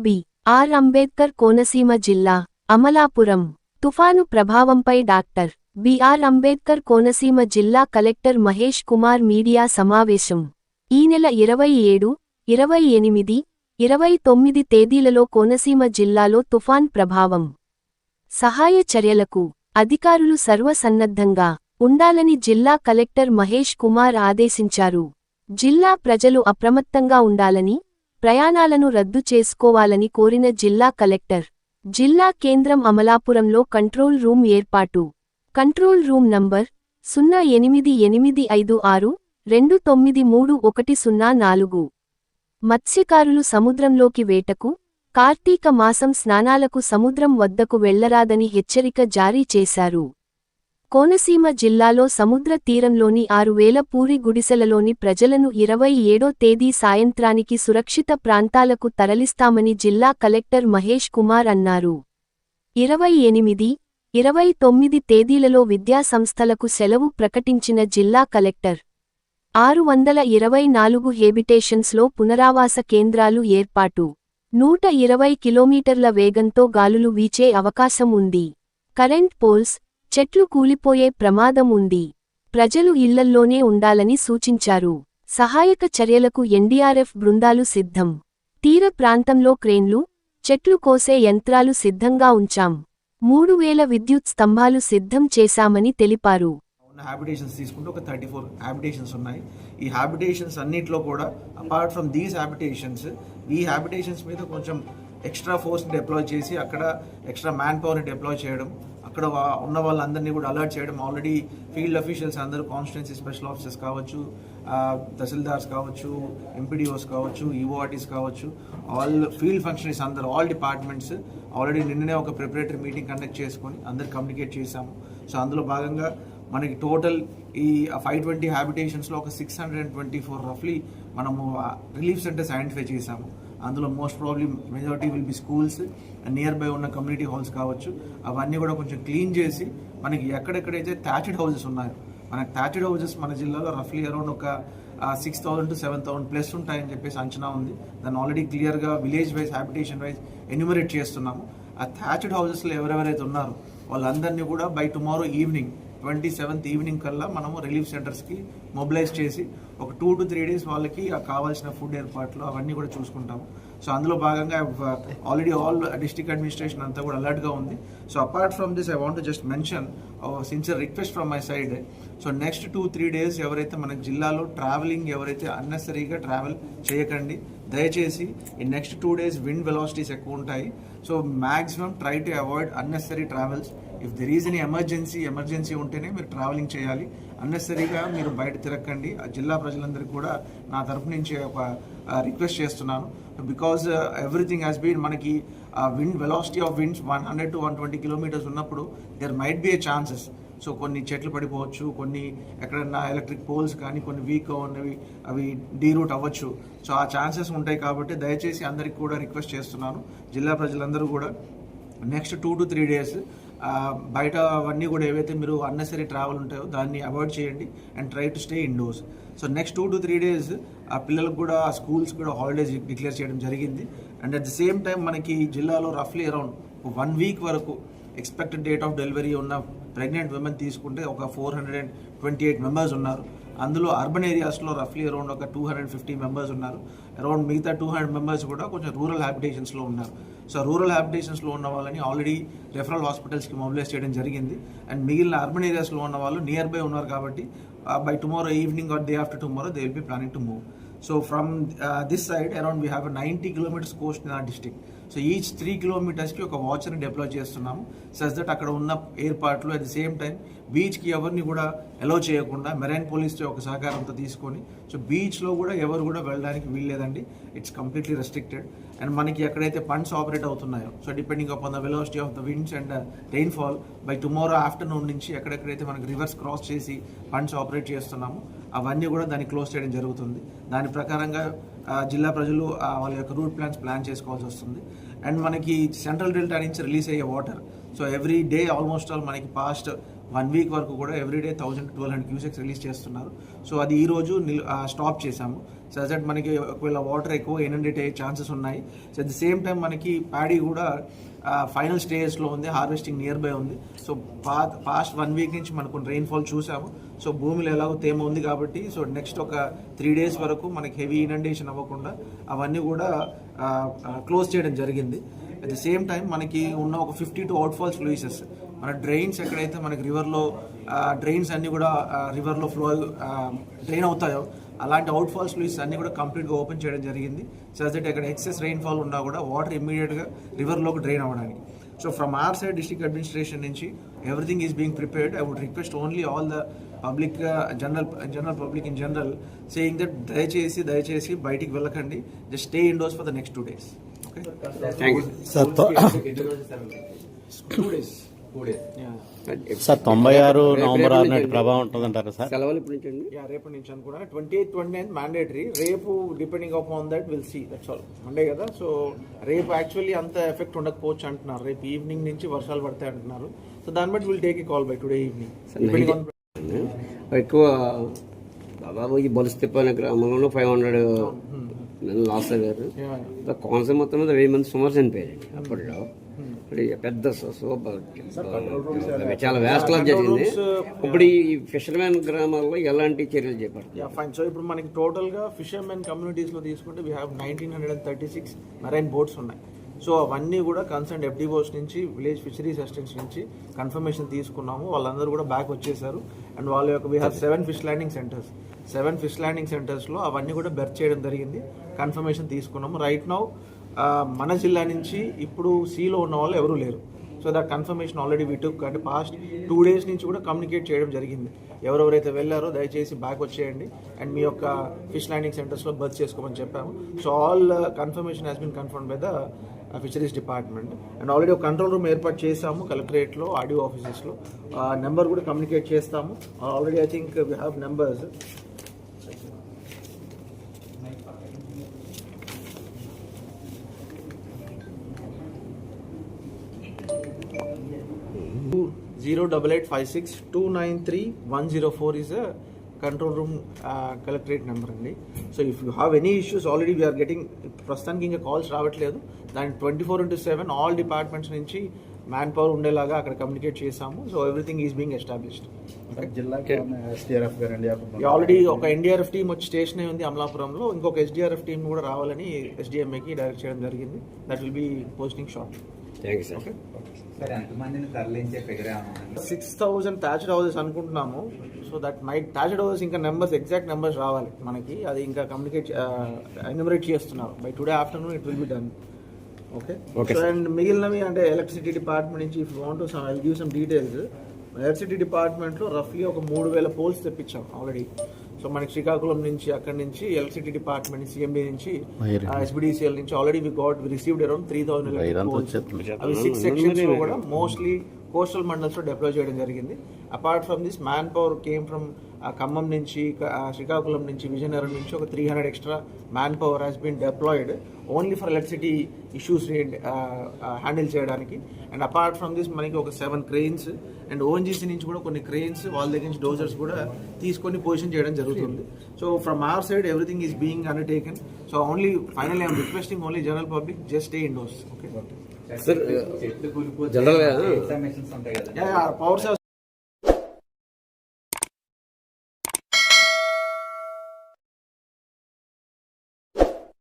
B.R.. Ambedkar Konaseema జిల్లా అమలాపురం తుఫాను ప్రభావంపై doctor B.R.. Ambedkar Konaseema జిల్లా కలెక్టర్ మహేష్ కుమార్ మీడియా సమావేశం ఈ నెల 27, 28, 29 తేదీలలో కోనసీమ జిల్లాలో తుఫాన్ ప్రభావం సహాయ చర్యలకు అధికారులు సర్వసన్నద్ధంగా ఉండాలని జిల్లా కలెక్టర్ మహేష్ కుమార్ ఆదేశించారు. జిల్లా ప్రజలు అప్రమత్తంగా ఉండాలని, ప్రయాణాలను రద్దు చేసుకోవాలని కోరిన జిల్లా కలెక్టర్ జిల్లా కేంద్రం అమలాపురంలో కంట్రోల్ రూమ్ ఏర్పాటు. Control room number 088562933104. మత్స్యకారులు సముద్రంలోకి వేటకు, కార్తీక మాసం స్నానాలకు సముద్రం వద్దకు వెళ్లరాదని హెచ్చరిక జారీ చేశారు. కోనసీమ జిల్లాలో సముద్ర తీరంలోని 6000 పూరి గుడిసెలలోని ప్రజలను 27వ తేదీ సాయంత్రానికి సురక్షిత ప్రాంతాలకు తరలిస్తామని జిల్లా కలెక్టర్ మహేష్ కుమార్ అన్నారు. 28, 29 తేదీలలో విద్యా సంస్థలకు సెలవు ప్రకటించిన జిల్లా కలెక్టర్ 624 హేబిటేషన్స్లో పునరావాస కేంద్రాలు ఏర్పాటు. 120 కిలోమీటర్ల వేగంతో గాలులు వీచే అవకాశం ఉంది. కరెంట్ పోల్స్, చెట్లు కూలిపోయే ప్రమాదం ఉంది. ప్రజలు ఇళ్లల్లోనే ఉండాలని సూచించారు. సహాయక చర్యలకు ఎన్డీఆర్ఎఫ్ బృందాలు సిద్ధం. తీర ప్రాంతంలో క్రేన్లు, చెట్లు కోసే యంత్రాలు సిద్ధంగా ఉంచాం. 3000 విద్యుత్ స్తంభాలు సిద్ధం చేశామని తెలిపారు. హ్యాబిటేషన్స్ తీసుకుంటే ఒక 34 హ్యాబిటేషన్స్ ఉన్నాయి. ఈ హ్యాబిటేషన్స్ అన్నిట్లో కూడా అపార్ట్ ఫ్రమ్ దీస్ హ్యాబిటేషన్స్, ఈ హ్యాబిటేషన్స్ మీద కొంచెం ఎక్స్ట్రా ఫోర్స్ని డిప్లాయ్ చేసి అక్కడ ఎక్స్ట్రా మ్యాన్ పవర్ని డిప్లాయ్ చేయడం, అక్కడ ఉన్న వాళ్ళందరినీ కూడా అలర్ట్ చేయడం. ఆల్రెడీ ఫీల్డ్ అఫీషియల్స్ అందరూ, కాన్స్టిట్యున్సీ స్పెషల్ ఆఫీసర్స్ కావచ్చు, తహసీల్దార్స్ కావచ్చు, ఎంపీడీఓస్ కావచ్చు, ఈఓఆర్టీస్ కావచ్చు, ఆల్ ఫీల్డ్ ఫంక్షనరీస్ అందరూ, ఆల్ డిపార్ట్మెంట్స్ ఆల్రెడీ నిన్ననే ఒక ప్రిపరేటరీ మీటింగ్ కండక్ట్ చేసుకొని అందరు కమ్యూనికేట్ చేశాము. సో అందులో భాగంగా మనకి టోటల్ ఈ 520 హ్యాబిటేషన్స్లో ఒక 624 రఫ్లీ మనము రిలీఫ్ సెంటర్స్ ఐడెంటిఫై చేశాము. అందులో most probably majority will be schools and near by ఉన్న కమ్యూనిటీ హాల్స్ కావచ్చు. అవన్నీ కూడా కొంచెం క్లీన్ చేసి మనకి ఎక్కడెక్కడైతే థ్యాచెడ్ హౌసెస్ ఉన్నాయో, మనకి థ్యాచెడ్ హౌసెస్ మన జిల్లాలో రఫ్లీ అరౌండ్ ఒక 6000 to 7000 ప్లస్ ఉంటాయని చెప్పేసి అంచనా ఉంది. దాన్ని ఆల్రెడీ క్లియర్గా village wise, habitation wise enumerate చేస్తున్నాము. ఆ థ్యాచెడ్ హౌసెస్లో ఎవరెవరైతే ఉన్నారో వాళ్ళందరినీ కూడా by tomorrow evening 27th evening కల్లా మనము రిలీఫ్ సెంటర్స్కి మొబిలైజ్ చేసి ఒక 2 to 3 days వాళ్ళకి కావాల్సిన ఫుడ్ ఏర్పాట్లు అవన్నీ కూడా చూసుకుంటాము. సో అందులో భాగంగా ఆల్రెడీ ఆల్ డిస్ట్రిక్ట్ అడ్మినిస్ట్రేషన్ అంతా కూడా అలర్ట్గా ఉంది. So apart from this I want to just mention sincere request from my side. So next 2-3 days ఎవరైతే మన జిల్లాలో ట్రావెలింగ్ ఎవరైతే అన్నెసరీగా ట్రావెల్ చేయకండి. దయచేసి ఈ నెక్స్ట్ 2 days విండ్ వెలాసిటీస్ ఎక్కువ ఉంటాయి. So maximum try to avoid unnecessary travels. If there is any emergency ఉంటేనే మీరు ట్రావెలింగ్ చేయాలి. అన్నెసరీగా మీరు బయట తిరగకండి. ఆ జిల్లా ప్రజలందరికీ కూడా నా తరపు నుంచి ఒక రిక్వెస్ట్ చేస్తున్నాను. బికాజ్ ఎవ్రీథింగ్ హ్యాస్ బీన్, మనకి wind velocity of winds 100 to 120 kilometers ఉన్నప్పుడు there might be A chances. So కొన్ని చెట్లు పడిపోవచ్చు, కొన్ని ఎక్కడన్నా ఎలక్ట్రిక్ పోల్స్ కానీ కొన్ని వీక్గా ఉన్నవి అవి డీరూట్ అవ్వచ్చు. సో ఆ ఛాన్సెస్ ఉంటాయి కాబట్టి దయచేసి అందరికి కూడా రిక్వెస్ట్ చేస్తున్నాను. జిల్లా ప్రజలందరూ కూడా నెక్స్ట్ 2 to 3 days బయట అవన్నీ కూడా ఏవైతే మీరు అన్నెసరీ ట్రావెల్ ఉంటాయో దాన్ని అవాయిడ్ చేయండి and try to stay indoors. So next 2 to 3 days ఆ పిల్లలకు కూడా స్కూల్స్ కూడా హాలిడేస్ డిక్లేర్ చేయడం జరిగింది. And at the same time మనకి జిల్లాలో రఫ్లీ అరౌండ్ 1 week వరకు ఎక్స్పెక్టెడ్ డేట్ ఆఫ్ డెలివరీ ఉన్న ప్రెగ్నెంట్ విమెన్ తీసుకుంటే ఒక 428 members ఉన్నారు. అందులో అర్బన్ ఏరియాస్లో రఫ్లీ అరౌండ్ ఒక 250 members ఉన్నారు. అరౌండ్ మిగతా 200 members కూడా కొంచెం రూరల్ హ్యాబిటేషన్స్లో ఉన్నారు. సో రూరల్ హ్యాబిటేషన్స్లో ఉన్న వాళ్ళని ఆల్రెడీ రెఫరల్ హాస్పిటల్స్కి మొబిలైజ్ చేయడం జరిగింది. అండ్ మిగిలిన అర్బన్ ఏరియాస్లో ఉన్న వాళ్ళు నియర్ బై ఉన్నారు కాబట్టి by tomorrow evening or day after tomorrow they will be planning to move. So from this side around we have a 90 kilometers coast in our district. So each 3 kilometers ki oka watcher ni deploy chestunnam such that akkada unna ఏర్పాట్లు at the same time beach ki evarni kuda allow cheyakunda marine police to oka sahakaramtho తీసుకొని so beach lo kuda evaru kuda vellaniki veelledandi. It's completely restricted and maniki ekkadaithe punts operate avutunnayo so depending upon the velocity of the winds and rainfall by tomorrow afternoon nunchi ekkadaithe manaki rivers cross chesi punts operate chestunnamo అవన్నీ కూడా దాన్ని close చేయడం జరుగుతుంది. దాని ప్రకారంగా జిల్లా ప్రజలు వాళ్ళ యొక్క రూట్ ప్లాన్స్ ప్లాన్ చేసుకోవాల్సి వస్తుంది. అండ్ మనకి సెంట్రల్ డెల్టా నుంచి రిలీజ్ అయ్యే water so every day almost all మనకి పాస్ట్ 1 వీక్ వరకు కూడా ఎవ్రీడే 1000 to 1200 క్యూసెక్స్ రిలీజ్ చేస్తున్నారు. సో అది ఈరోజు స్టాప్ చేశాము. సో దట్ మనకి ఒకవేళ వాటర్ ఎక్కువ ఇనండేట్ అయ్యే ఛాన్సెస్ ఉన్నాయి. So at the same time మనకి ప్యాడీ కూడా ఫైనల్ స్టేజ్లో ఉంది, హార్వెస్టింగ్ నియర్ బై ఉంది. సో పాస్ట్ 1 వీక్ నుంచి మనకు రెయిన్ఫాల్ చూసాము. సో భూమిలో ఎలాగో తేమ ఉంది కాబట్టి సో నెక్స్ట్ ఒక 3 days వరకు మనకి హెవీ ఇనండేషన్ అవ్వకుండా అవన్నీ కూడా క్లోజ్ చేయడం జరిగింది. అట్ ది సేమ్ టైం మనకి ఉన్న ఒక 52 అవుట్ఫాల్స్ లూయిసెస్, మన డ్రైన్స్ ఎక్కడైతే మనకి రివర్లో డ్రైన్స్ అన్నీ కూడా రివర్లో ఫ్లో డ్రైన్ అవుతాయో అలాంటి అవుట్ఫాల్స్ లూయిస్ అన్నీ కూడా కంప్లీట్గా ఓపెన్ చేయడం జరిగింది. సో దట్ ఎక్కడ ఎక్సెస్ రెయిన్ఫాల్ ఉన్నా కూడా వాటర్ ఇమ్మీడియట్గా రివర్లోకి డ్రైన్ అవ్వడానికి. So from our side district administration నుంచి everything is being prepared. I would request only all the public general public in general saying that దయచేసి బయటికి వెళ్ళకండి, just stay indoors for the next 2 days. Okay, thank you sir 2 days. Sir 96 November 6 నాటి ప్రభావం ఉంటుందంటారా sir? సెలవులు ఇప్పటి నుంచి అండి? రేపటి నుంచి అనుకున్నా. 28, 29 మ్యాండేటరీ. రేపు depending upon that will see, that's all. Monday కదా, సో రేపు యాక్చువల్లీ అంత ఎఫెక్ట్ ఉండకపోవచ్చు అంటున్నారు. రేపు ఈవినింగ్ నుంచి వర్షాలు పడతాయి అంటున్నారు. సో దాన్ని బట్టి will take a call by today evening. ఎక్కువ దాదాపు ఈ బొలుస్తిప్ప అనే గ్రామంలో 500 లాస్ అయ్యారు. కోనసీమ మొత్తం మీద 1000 మంది సుమారు చనిపోయారు అప్పట్లో. పెద్ద చాలా వ్యాస్ట్ లాస్ జరిగింది. ఇప్పుడు ఈ ఫిషర్మెన్ గ్రామాల్లో ఎలాంటి చర్యలు చేపడతారు? ఫైన్. సో ఇప్పుడు మనకి టోటల్గా ఫిషర్మెన్ కమ్యూనిటీస్లో తీసుకుంటే వీ హ్యావ్ 1936 మెరైన్ బోట్స్ ఉన్నాయి. సో అవన్నీ కూడా కన్సర్న్ FDOs నుంచి, విలేజ్ ఫిషరీస్ అసిస్టెంట్స్ నుంచి కన్ఫర్మేషన్ తీసుకున్నాము. వాళ్ళందరూ కూడా బ్యాక్ వచ్చేసారు. అండ్ వాళ్ళ యొక్క we have 7 fish landing centres. 7 fish landing సెంటర్స్లో అవన్నీ కూడా బెర్త్ చేయడం జరిగింది. కన్ఫర్మేషన్ తీసుకున్నాము. రైట్ నౌ మన జిల్లా నుంచి ఇప్పుడు సీలో ఉన్న వాళ్ళు ఎవరూ లేరు. So that confirmation already we took. అంటే పాస్ట్ 2 days నుంచి కూడా కమ్యూనికేట్ చేయడం జరిగింది. ఎవరెవరైతే వెళ్ళారో దయచేసి బ్యాక్ వచ్చేయండి అండ్ మీ యొక్క ఫిష్ ల్యాండింగ్ సెంటర్స్లో బర్త్ చేసుకోమని చెప్పాము. So all confirmation has been confirm by the fisheries department. And already ఒక కంట్రోల్ రూమ్ ఏర్పాటు చేస్తాము కలెక్టరేట్లో, ఆర్డీఓ ఆఫీసెస్లో. నెంబర్ కూడా కమ్యూనికేట్ చేస్తాము. Already I think we have numbers. Two 08856293104 is a control room collectorate number అండి. So if you have any issues already we're getting, ప్రస్తుతానికి ఇంకా కాల్స్ రావట్లేదు. దాని 24/7 ఆల్ డిపార్ట్మెంట్స్ నుంచి మ్యాన్ పవర్ ఉండేలాగా అక్కడ కమ్యూనికేట్ చేసాము. So everything is being established. Already ఒక NDRF టీమ్ వచ్చి స్టేషన్ అయి ఉంది అమలాపురంలో. ఇంకొక SDRF టీమ్ కూడా రావాలని SDMAకి డైరెక్ట్ చేయడం జరిగింది. That will be posting short. Thank you sir. 6,000 thatched houses అనుకుంటున్నాము. So that might thatched houses ఇంకా నెంబర్స్, ఎగ్జాక్ట్ నెంబర్స్ రావాలి మనకి. అది ఇంకా కమ్యూనికేట్ ఎన్యూమరేట్ చేస్తున్నారు. By today afternoon it will be done. Okay. So and మిగిలినవి అంటే ఎలక్ట్రిసిటీ డిపార్ట్మెంట్ నుంచి if you want to some I will give some details. Electricity డిపార్ట్మెంట్లో రఫ్లీ ఒక 3000 పోల్స్ తెప్పించాం ఆల్రెడీ. సో మనకి శ్రీకాకుళం నుంచి, అక్కడి నుంచి ఎలక్ట్రిసిటీ డిపార్ట్మెంట్, CMD నుంచి, SBDCL నుంచి already we received around 3000 poles. అవి 6 sections లో కూడా మోస్ట్లీ కోస్టల్ మండల్స్లో డిప్లాయ్ చేయడం జరిగింది. Apart from this man power came from Khammam నుంచి, శ్రీకాకుళం నుంచి, విజయనగరం నుంచి ఒక 300 extra man power has been deployed only for electricity issues handle చేయడానికి. అండ్ అపార్ట్ ఫ్రమ్ దిస్ మనకి ఒక 7 cranes అండ్ ONGC నుంచి కూడా కొన్ని క్రెయిన్స్, వాళ్ళ దగ్గర నుంచి డోజర్స్ కూడా తీసుకొని పొజిషన్ చేయడం జరుగుతుంది. So from our side everything is being undertaken. So only finally I'm requesting only general public just stay indoors. Okay sir జనరల్గా పవర్